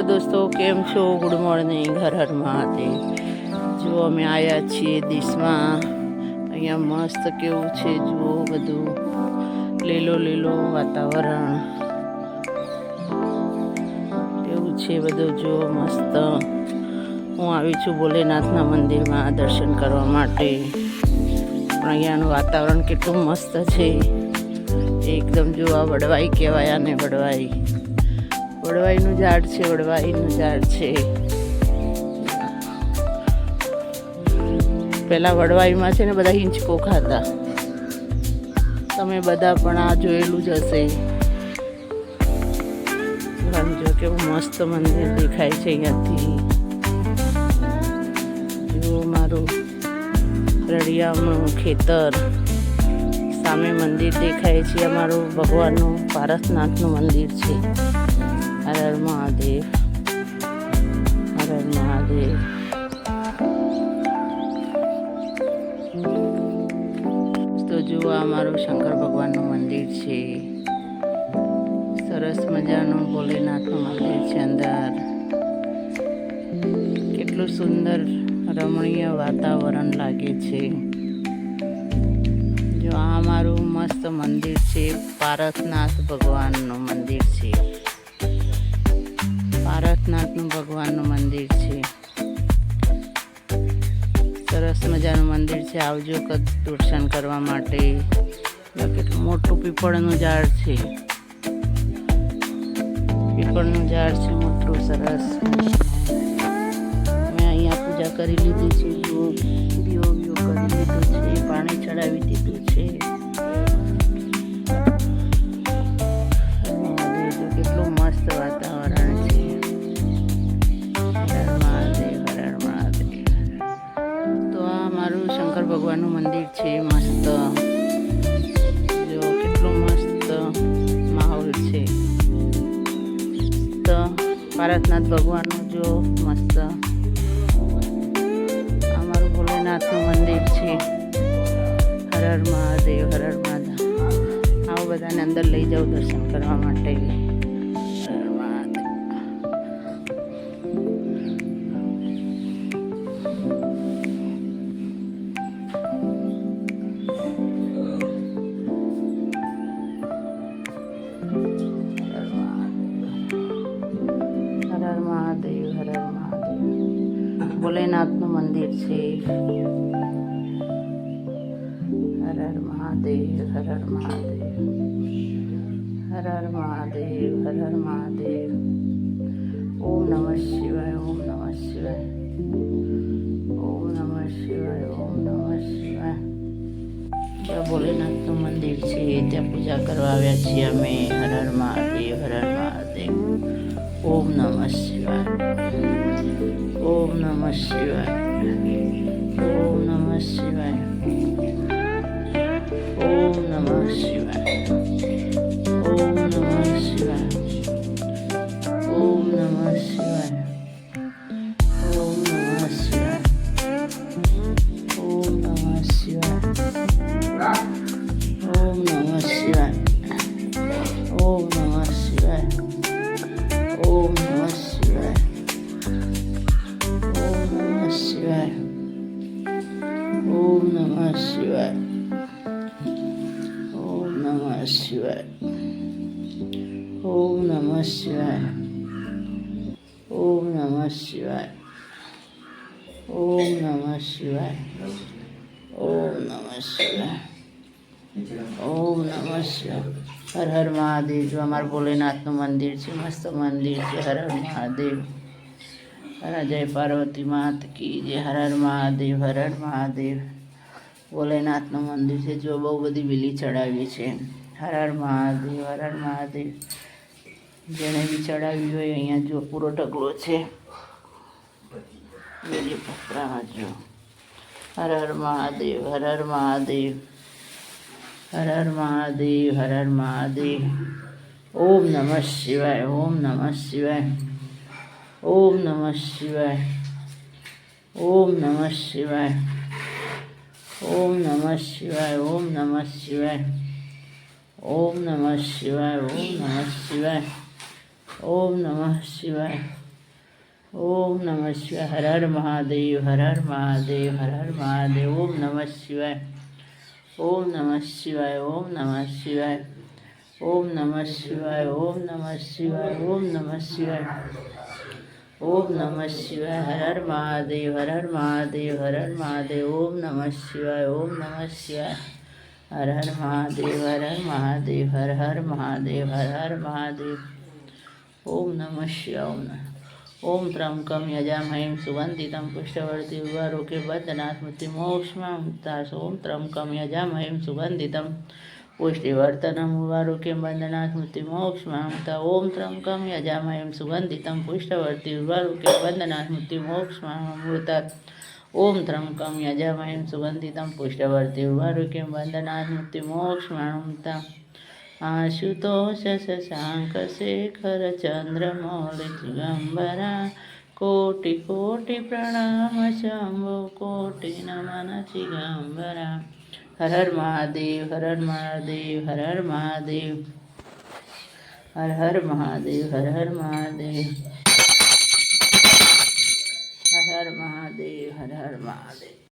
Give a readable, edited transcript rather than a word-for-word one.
Hello દોસ્તો, કેમ છો? Good morning, Har Har Mahadev. જો અમે આવ્યા છીએ દેશમાં. અહીંયા મસ્ત કેવું છે જુઓ, બધું લીલો લીલો વાતાવરણ એવું છે બધું જુઓ મસ્ત. હું આવી છું ભોલેનાથના મંદિરમાં દર્શન કરવા માટે. પણ અહીંયાનું વાતાવરણ કેટલું મસ્ત છે એકદમ. જો આ વડવાઈ કહેવાય, આને વડવાઈ. વડવાઈનું ઝાડ છે, વડવાઈનું ઝાડ છે. પેલા વડવાઈમાં છે ને બધા હિંચકો ખાતા. તમે બધા પણ આ જોયેલું જ હશે. જો કેવું મસ્ત મંદિર દેખાય છે અહીંયાથી. જો મારું રળિયામણું ખેતર, સામે મંદિર દેખાય છે. અમારું ભગવાનનું પારસનાથનું મંદિર છે. હર હર મહાદેવ, હર હર મહાદેવ. તો જુઓ આ મારું શંકર ભગવાનનું મંદિર છે. સરસ મજાનું ભોલેનાથનું મંદિર છે. અંદર કેટલું સુંદર રમણીય વાતાવરણ લાગે છે. જો આ મારું મસ્ત મંદિર છે. પારસનાથ ભગવાનનું મંદિર છે. પારસનાથનું ભગવાનનું મંદિર છે. સરસ મજાનું મંદિર છે. આવજો દર્શન કરવા માટે. કેટલું મોટું પીપળનું ઝાડ છે. પીપળનું ઝાડ છે મોટું સરસ. મેં અહીંયા પૂજા કરી લીધી છે. દીવો કરી લીધું છે. પાણી ચડાવી દીધું છે. કેટલું મસ્ત વાતાવરણ છે. મારું શંકર ભગવાનનું મંદિર છે મસ્ત. જો કેટલું મસ્ત માહોલ છે. તો પારસનાથ ભગવાનનું જો મસ્ત. આ મારું ભોલેનાથનું મંદિર છે. હર હર મહાદેવ, હર હર મહાદેવ. આવો બધાને અંદર લઈ જાઉં દર્શન કરવા માટે. ભોલેનાથનું મંદિર છે. હર હર મહાદેવ, હર હર મહાદેવ, હર હર મહાદેવ, હર હર મહાદેવ. ઓમ નમઃ શિવાય, ઓમ નમઃ શિવાય, ઓમ નમઃ શિવાય, ઓમ નમઃ શિવાય. ત્યાં ભોલેનાથનું મંદિર છે, ત્યાં પૂજા કરવા આવ્યા છીએ અમે. હર હર મહાદેવ, હર હર મહાદેવ. ઓમ નમઃ શિવાય, ઓમ નમઃ શિવાય, ઓમ નમઃ શિવાય, ઓમ નમઃ શિવાય, ઓમ નમઃ શિવાય, ઓમ નમઃ શિવાય, ઓમ નમઃ શિવાય, ઓમ નમઃ શિવાય, ઓમ નમઃ શિવાય, ઓમ નમઃ શિવાય, ઓમ નમઃ શિવાય, ઓમ નમઃ શિવાય, ઓમ નમઃ શિવાય, ઓમ નમઃ શિવાય, ઓમ નમઃ શિવાય, ઓમ નમઃ શિવાય, ઓમ નમઃ શિવાય, ઓમ નમઃ શિવાય. હર હર મહાદેવ. જો અમારું ભોલેનાથનું મંદિર છે, મસ્ત મંદિર છે. હર હર મહાદેવ. હર જય પાર્વતી માત કી જય. હર હર મહાદેવ, હર હર મહાદેવ. ભોલેનાથનું મંદિર છે. જો બહુ બધી બીલી ચડાવી છે. હર હર મહાદેવ, હર હર મહાદેવ. જેને બી ચડાવી હોય અહીંયા જો પૂરો ઢગલો છે. બીલી પત્રામાં જો. હર હર મહાદેવ, હર હર મહાદેવ, હર હર મહાદેવ, હર હર મહાદેવ. ઓમ નમઃ શિવાય, ઓમ નમઃ શિવાય, ઓમ નમઃ શિવાય, ઓમ નમઃ શિવાય, ઓમ નમઃ શિવાય, ઓમ નમઃ શિવાય, ઓમ નમઃ શિવાય, ઓમ નમઃ શિવાય, ઓમ નમઃ શિવાય, ओम नमः शिवाय। हर हर महादेव, हर हर महादेव, हर हर महादेव। ओम नमः शिवाय, ओम नमः शिवाय, ओम नमः शिवाय, ओम नमः शिवाय, ओम नमः शिवाय, ओम नमः शिवाय, ओम नमः शिवाय। हर हर महादेव, हर हर महादेव, हर हर महादेव। ओम नमः शिवाय, ओम नमः शिवाय। हर हर महादेव, हर हर महादेव, हर हर महादेव, हर हर महादेव। ओम नमः शिवाय। ओम त्र्यंबकं यजामहे सुगन्धितं पुष्टिवर्धनम् उर्वारुकमिव बन्धनात् मृत्युमोक्षमामृतात्। ओम त्र्यंबकं यजामहे सुगन्धितं पुष्टिवर्धनम् उर्वारुकमिव बन्धनात् मृत्युमोक्षमामृतात्। ओम त्र्यंबकं यजामहे सुगन्धितं पुष्टिवर्धनम् उर्वारुकमिव बन्धनात् मृत्युमोक्षमामृतात्। ओम त्र्यंबकं यजामहे सुगन्धितं पुष्टिवर्धनम् उर्वारुकमिव बन्धनात् मृत्युमोक्षमामृतात्। आशुतोष शशांक शेखर चंद्रमौलि दिगंबरा कोटि कोटि प्रणाम शंभो कोटि नमन दिगंबरा। हर हर महादेव, हर हर महादेव, हर हर महादेव, हर हर महादेव, हर हर महादेव, हर हर महादेव, हर हर महादेव।